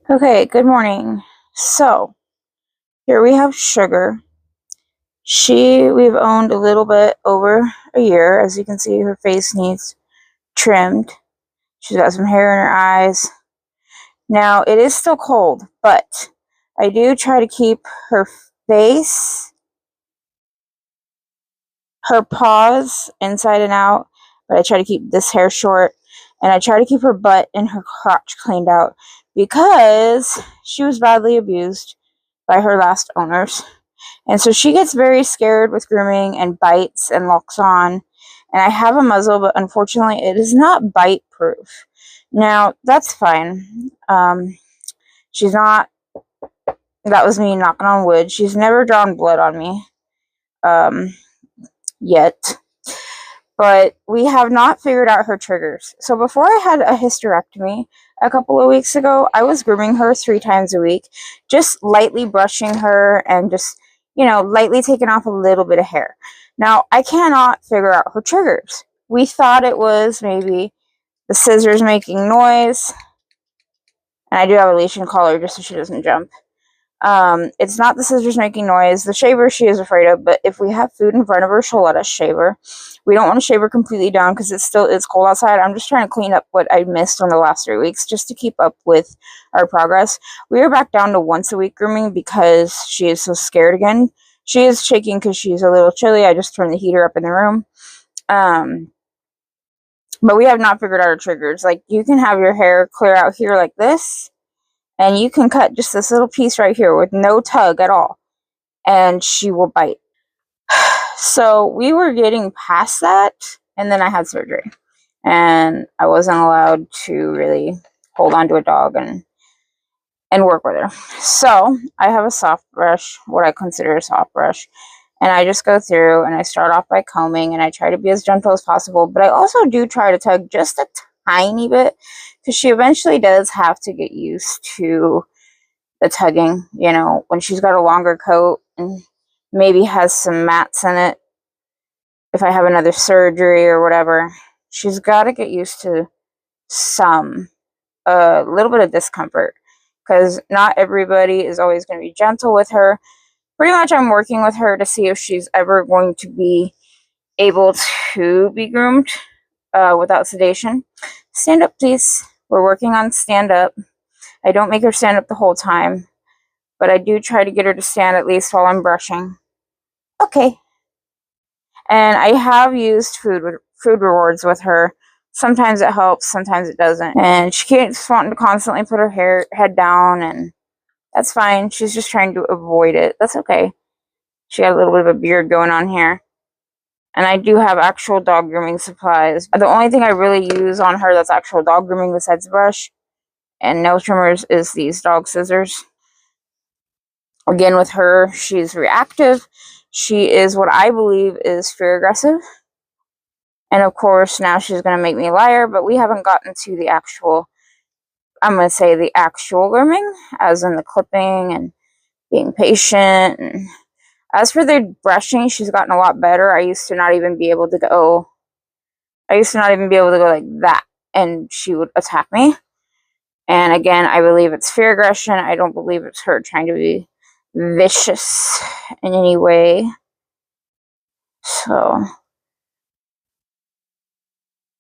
Okay, good morning. So, here we have Sugar. We've owned a little bit over a year. As you can see, her face needs trimmed. She's got some hair in her eyes. Now, it is still cold, but I do try to keep her face, her paws inside and out, but I try to keep this hair short, and I try to keep her butt and her crotch cleaned out because she was badly abused by her last owners. And so she gets very scared with grooming and bites and locks on. And I have a muzzle, but unfortunately it is not bite proof. Now, that's fine. She's not, that was me knocking on wood. She's never drawn blood on me yet. But we have not figured out her triggers. So before I had a hysterectomy a couple of weeks ago, I was grooming her 3 times a week, just lightly brushing her and just, lightly taking off a little bit of hair. Now, I cannot figure out her triggers. We thought it was maybe the scissors making noise, and I do have a leash and collar just so she doesn't jump. It's not the scissors making noise. The shaver she is afraid of, but if we have food in front of her, she'll let us shave her. We don't want to shave her completely down because it's cold outside. I'm just trying to clean up what I missed on the last 3 weeks just to keep up with our progress. We are back down to once a week grooming because she is so scared again. She is shaking because she's a little chilly. I just turned the heater up in the room. But we have not figured out our triggers. Like, you can have your hair clear out here like this, and you can cut just this little piece right here with no tug at all, and she will bite. So we were getting past that, and then I had surgery, and I wasn't allowed to really hold on to a dog and work with her. So I have a soft brush, what I consider a soft brush, and I just go through and I start off by combing, and I try to be as gentle as possible, but I also do try to tug just a tiny bit because she eventually does have to get used to the tugging, when she's got a longer coat and maybe has some mats in it. If I have another surgery or whatever, she's got to get used to some, a little bit of discomfort because not everybody is always going to be gentle with her. Pretty much I'm working with her to see if she's ever going to be able to be groomed without sedation. Stand up, please. We're working on stand up. I don't make her stand up the whole time, but I do try to get her to stand at least while I'm brushing. Okay. And I have used food rewards with her. Sometimes it helps, sometimes it doesn't. And she keeps wanting to constantly put her head down, and that's fine. She's just trying to avoid it. That's okay. She got a little bit of a beard going on here. And I do have actual dog grooming supplies. The only thing I really use on her that's actual dog grooming besides the brush and nail trimmers is these dog scissors. Again, with her, she's reactive. She is what I believe is fear aggressive. And of course, now she's going to make me a liar, but we haven't gotten to the actual, I'm going to say the actual grooming, as in the clipping and being patient. And as for the brushing, she's gotten a lot better. I used to not even be able to go like that, and she would attack me. And again, I believe it's fear aggression. I don't believe it's her trying to be vicious in any way. So,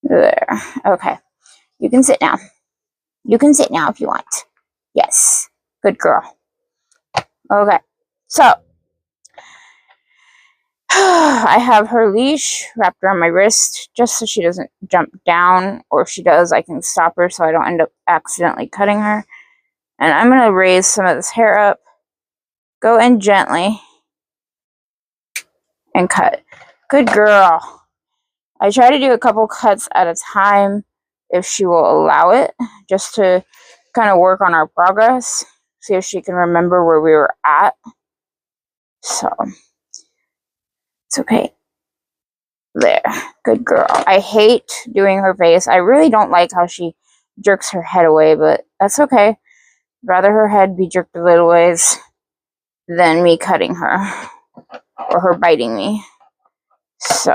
there. Okay. You can sit now. You can sit now if you want. Yes. Good girl. Okay. So, I have her leash wrapped around my wrist just so she doesn't jump down, or if she does, I can stop her so I don't end up accidentally cutting her. And I'm going to raise some of this hair up, go in gently, and cut. Good girl. I try to do a couple cuts at a time if she will allow it, just to kind of work on our progress, see if she can remember where we were at. So, it's okay. There. Good girl. I hate doing her face. I really don't like how she jerks her head away, but that's okay. I'd rather her head be jerked a little ways than me cutting her or her biting me. So,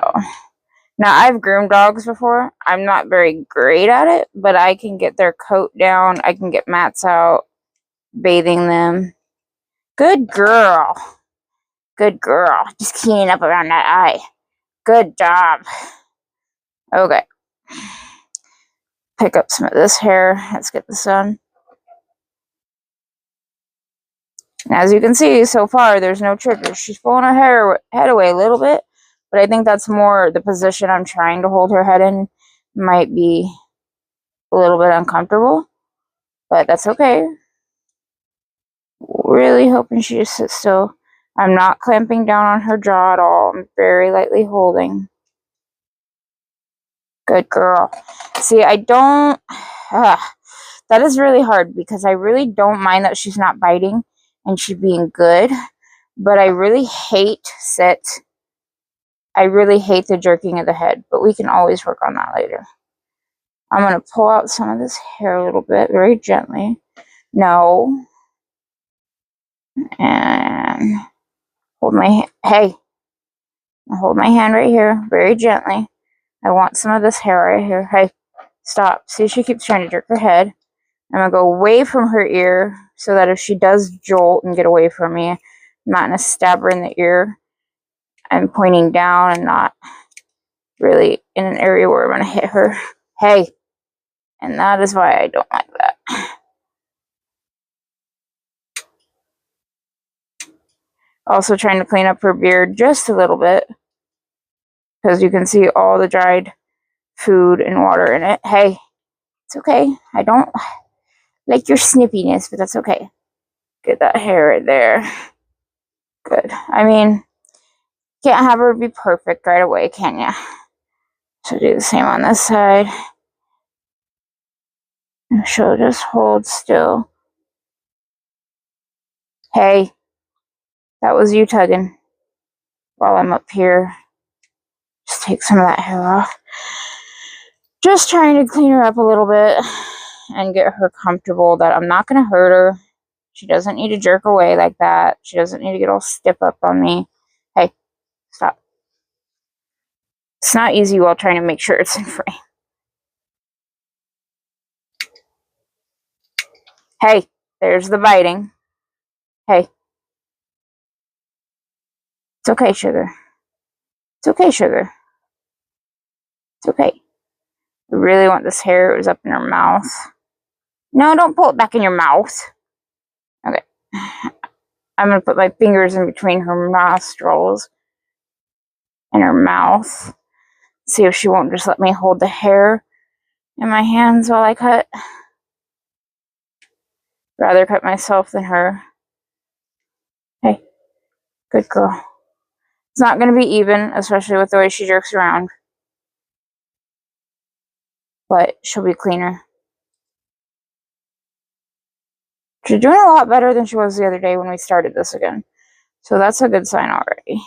now I've groomed dogs before. I'm not very great at it, but I can get their coat down. I can get mats out. bathing them. Good girl. Good girl. Just cleaning up around that eye. Good job. Okay. Pick up some of this hair. Let's get this done. And as you can see, so far, there's no triggers. She's pulling her head away a little bit, but I think that's more the position I'm trying to hold her head in might be a little bit uncomfortable, but that's okay. Really hoping she just sits still. I'm not clamping down on her jaw at all. I'm very lightly holding. Good girl. See, I don't... that is really hard because I really don't mind that she's not biting and she's being good, but I really hate I really hate the jerking of the head, but we can always work on that later. I'm going to pull out some of this hair a little bit, very gently. No. And hold my, hey, hold my hand right here, very gently. I want some of this hair right here. Hey, stop. See, she keeps trying to jerk her head. I'm going to go away from her ear so that if she does jolt and get away from me, I'm not going to stab her in the ear. I'm pointing down and not really in an area where I'm going to hit her. Hey, and that is why I don't like that. Also trying to clean up her beard just a little bit because you can see all the dried food and water in it. Hey, it's okay. I don't like your snippiness, but that's okay. Get that hair right there. Good. I mean, can't have her be perfect right away, can ya? So do the same on this side. And she'll just hold still. Hey, that was you tugging while I'm up here. Just take some of that hair off. Just trying to clean her up a little bit and get her comfortable that I'm not going to hurt her. She doesn't need to jerk away like that. She doesn't need to get all stiff up on me. Hey, stop. It's not easy while trying to make sure it's in frame. Hey, there's the biting. Hey. It's okay, sugar. It's okay, sugar. It's okay. I really want this hair. It was up in her mouth. No, don't pull it back in your mouth. Okay. I'm going to put my fingers in between her nostrils and her mouth. See if she won't just let me hold the hair in my hands while I cut. Rather cut myself than her. Hey, good girl. It's not going to be even, especially with the way she jerks around. But she'll be cleaner. She's doing a lot better than she was the other day when we started this again. So that's a good sign already.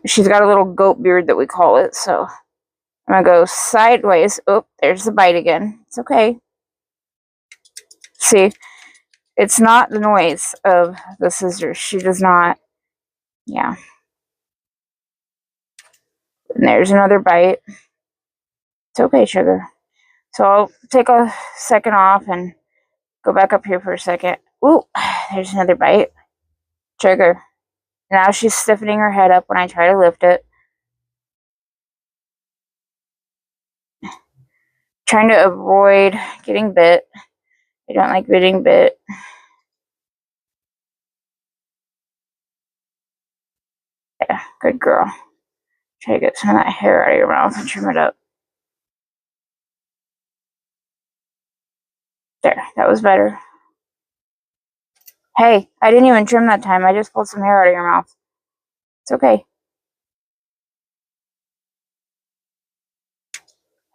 She's got a little goat beard that we call it, so I'm going to go sideways. Oh, there's the bite again. It's okay. See, it's not the noise of the scissors. She does not, yeah. And there's another bite. It's okay, sugar. So I'll take a second off and go back up here for a second. Ooh, there's another bite. Sugar. Now she's stiffening her head up when I try to lift it. Trying to avoid getting bit. I don't like getting bit. Yeah, good girl. Try to get some of that hair out of your mouth and trim it up. There, that was better. Hey, I didn't even trim that time. I just pulled some hair out of your mouth. It's okay.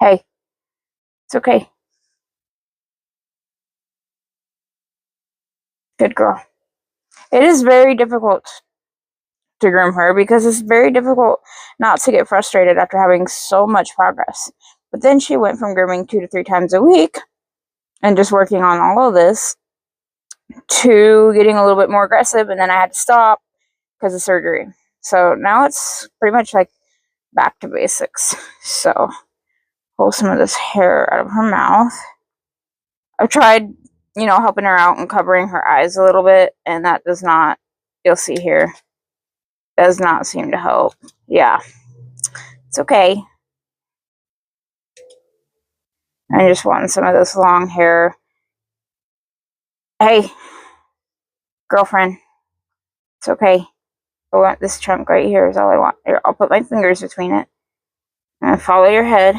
Hey, it's okay. Good girl. It is very difficult to groom her because it's very difficult not to get frustrated after having so much progress. But then she went from grooming 2 to 3 times a week and just working on all of this to getting a little bit more aggressive, and then I had to stop because of surgery. So now it's pretty much like back to basics. So pull some of this hair out of her mouth. I've tried you know, helping her out and covering her eyes a little bit, and that does not, you'll see here, does not seem to help. Yeah, it's okay. I just want some of this long hair. Hey, girlfriend, it's okay. I want this chunk right here is all I want. Here, I'll put my fingers between it and follow your head.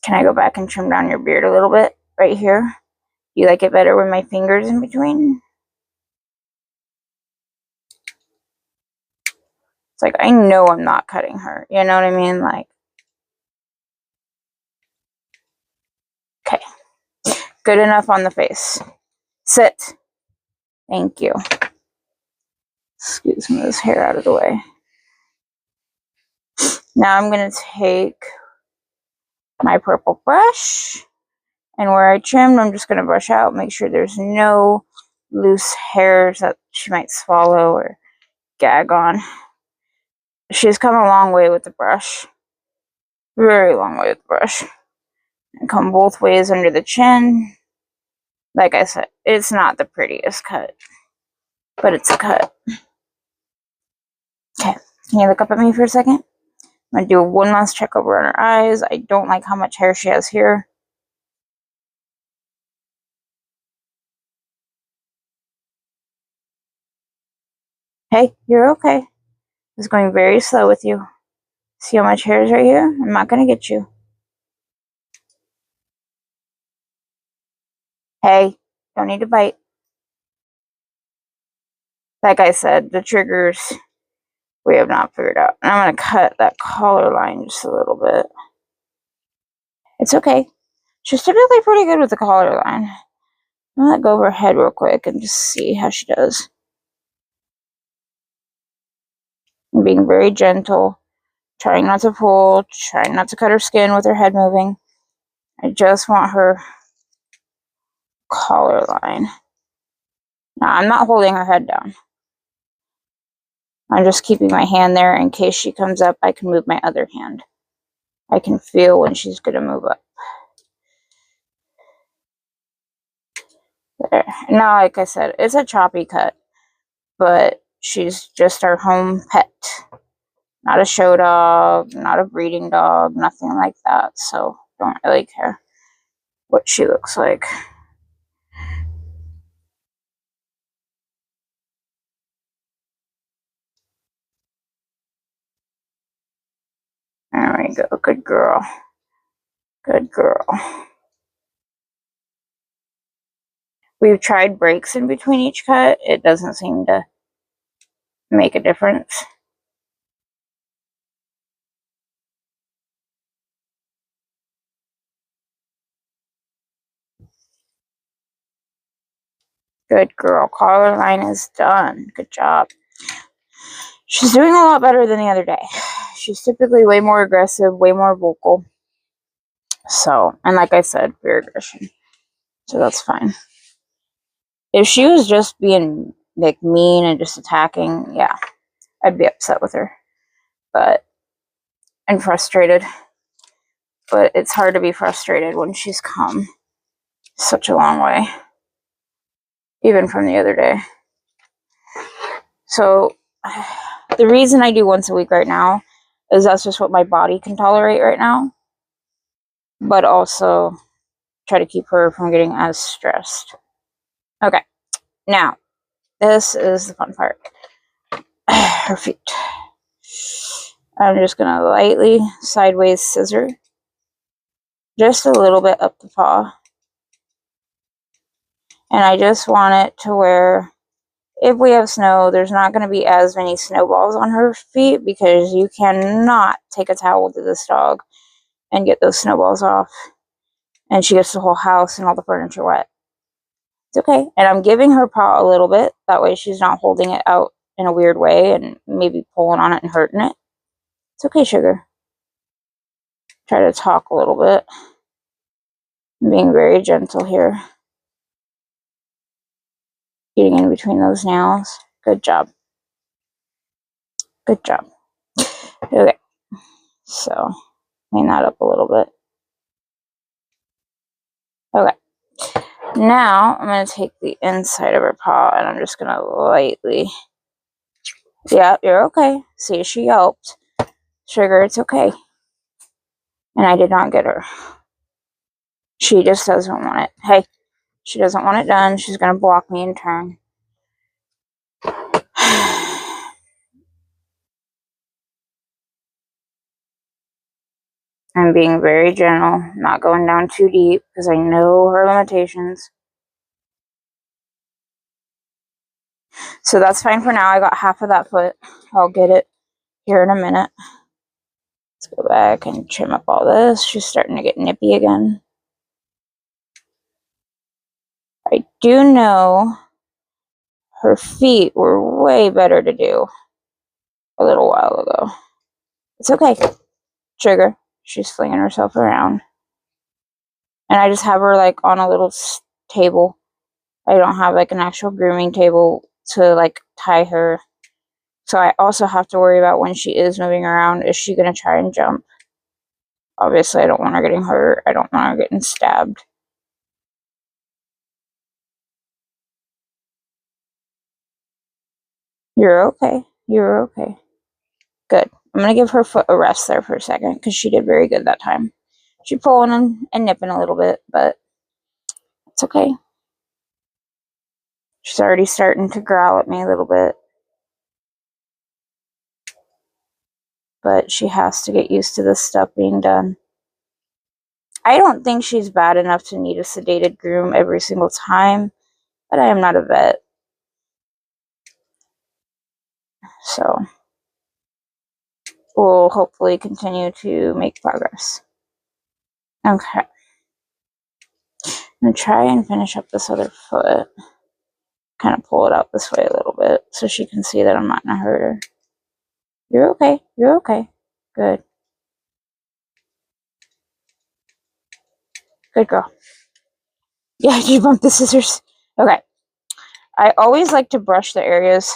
Can I go back and trim down your beard a little bit right here? You like it better with my fingers in between? It's like, I know I'm not cutting her. You know what I mean? Like, okay. Good enough on the face. Sit. Thank you. Scoot some of this hair out of the way. Now I'm going to take my purple brush, and where I trimmed, I'm just going to brush out, make sure there's no loose hairs that she might swallow or gag on. She's come a long way with the brush. Very long way with the brush. And come both ways under the chin. Like I said, it's not the prettiest cut, but it's a cut. Okay, can you look up at me for a second? I'm going to do one last check over on her eyes. I don't like how much hair she has here. Hey, you're okay. It's going very slow with you. See how much hair is right here? I'm not going to get you. Hey, don't need to bite. Like I said, the triggers we have not figured out. And I'm going to cut that collar line just a little bit. It's okay. She's typically pretty good with the collar line. I'm going to go over her head real quick and just see how she does. I'm being very gentle. Trying not to pull. Trying not to cut her skin with her head moving. I just want her collar line. Now, I'm not holding her head down. I'm just keeping my hand there in case she comes up. I can move my other hand. I can feel when she's going to move up. There. Now, like I said, it's a choppy cut, but she's just our home pet. Not a show dog, not a breeding dog, nothing like that. So, don't really care what she looks like. There we go. Good girl. Good girl. We've tried breaks in between each cut. It doesn't seem to make a difference. Good girl. Collar line is done. Good job. She's doing a lot better than the other day. She's typically way more aggressive, way more vocal. So, and like I said, fear aggression. So that's fine. If she was just being like mean and just attacking, yeah, I'd be upset with her. And frustrated. But it's hard to be frustrated when she's come such a long way. Even from the other day. So, the reason I do once a week right now is that's just what my body can tolerate right now. But also try to keep her from getting as stressed. Okay, now, this is the fun part. Her feet. I'm just going to lightly sideways scissor just a little bit up the paw. And I just want it to where if we have snow, there's not going to be as many snowballs on her feet because you cannot take a towel to this dog and get those snowballs off. And she gets the whole house and all the furniture wet. It's okay. And I'm giving her paw a little bit. That way she's not holding it out in a weird way and maybe pulling on it and hurting it. It's okay, sugar. Try to talk a little bit. I'm being very gentle here. Getting in between those nails. Good job. Good job. Okay. So, Clean that up a little bit. Okay. Now I'm going to take the inside of her paw and I'm just going to lightly. Yeah, you're okay. See, she yelped. Sugar, it's okay. And I did not get her. She just doesn't want it. Hey, she doesn't want it done. She's going to block me in turn. I'm being very gentle, not going down too deep because I know her limitations. So that's fine for now. I got half of that foot. I'll get it here in a minute. Let's go back and trim up all this. She's starting to get nippy again. I do know her feet were way better to do a little while ago. It's okay. Sugar. She's flinging herself around. And I just have her like on a little table. I don't have like an actual grooming table to like tie her. So I also have to worry about when she is moving around, is she going to try and jump? Obviously, I don't want her getting hurt. I don't want her getting stabbed. You're okay. You're okay. Good. I'm going to give her foot a rest there for a second because she did very good that time. She's pulling and nipping a little bit, but it's okay. She's already starting to growl at me a little bit. But she has to get used to this stuff being done. I don't think she's bad enough to need a sedated groom every single time, but I am not a vet. So we'll hopefully continue to make progress. Okay. I'm going to try and finish up this other foot. Kind of pull it out this way a little bit so she can see that I'm not going to hurt her. You're okay. You're okay. Good. Good girl. Yeah, you bumped the scissors. Okay. I always like to brush the areas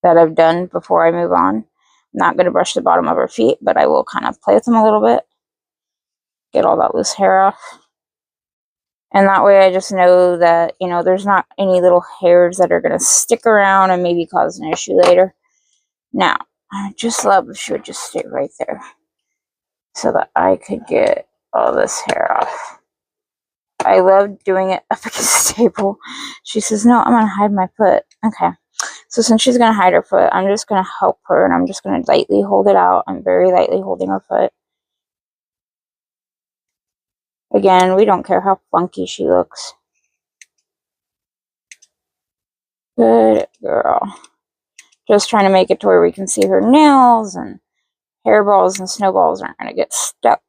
that I've done before I move on. I'm not going to brush the bottom of her feet, but I will kind of play with them a little bit. Get all that loose hair off. And that way I just know that, you know, there's not any little hairs that are going to stick around and maybe cause an issue later. Now, I just love if she would just stay right there so that I could get all this hair off. I love doing it up against the table. She says, no, I'm going to hide my foot. Okay. So since she's going to hide her foot, I'm just going to help her and I'm just going to lightly hold it out. I'm very lightly holding her foot. Again, we don't care how funky she looks. Good girl. Just trying to make it to where we can see her nails and hairballs and snowballs aren't going to get stuck.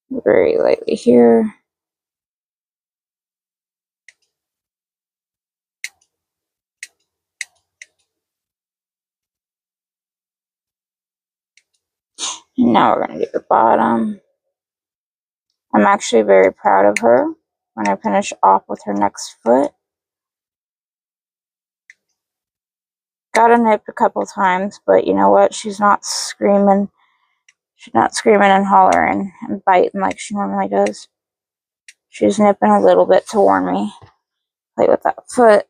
Very lightly here. And now we're going to do the bottom. I'm actually very proud of her when I finish off with her next foot. Got a nip a couple times, but you know what? She's not screaming. She's not screaming and hollering and biting like she normally does. She's nipping a little bit to warn me. Play with that foot.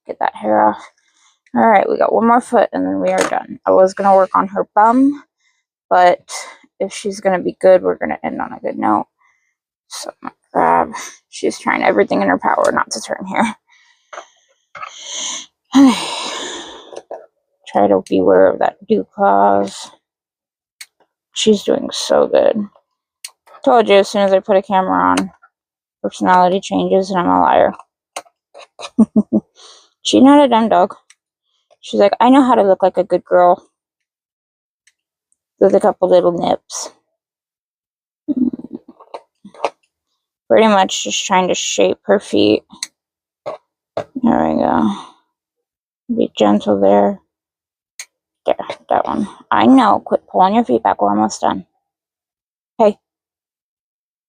Get that hair off. Alright, we got one more foot and then we are done. I was going to work on her bum, but if she's going to be good, we're going to end on a good note. So I'm going to grab. She's trying everything in her power not to turn here. Try to beware of that dew claws. She's doing so good. Told you as soon as I put a camera on, personality changes and I'm a liar. She's not a dumb dog. She's like, I know how to look like a good girl. With a couple little nips. Pretty much just trying to shape her feet. There we go. Be gentle there. There, that one. I know. Quit pulling your feet back. We're almost done. Hey.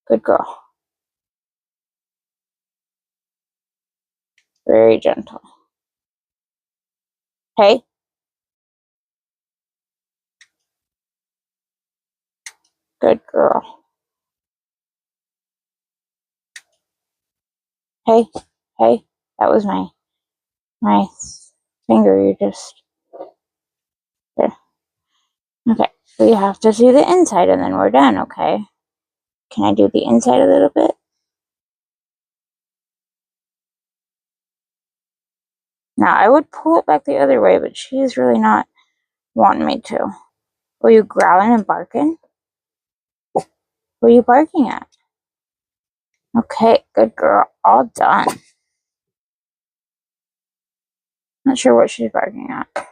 Good girl. Very gentle. Hey. Good girl. Hey, hey, that was my finger. You just there. Okay, we have to do the inside and then we're done. Okay. Can I do the inside a little bit? Now I would pull it back the other way, but she's really not wanting me to. Were you growling and barking? What are you barking at? Okay, good girl. All done. Not sure what she's barking at.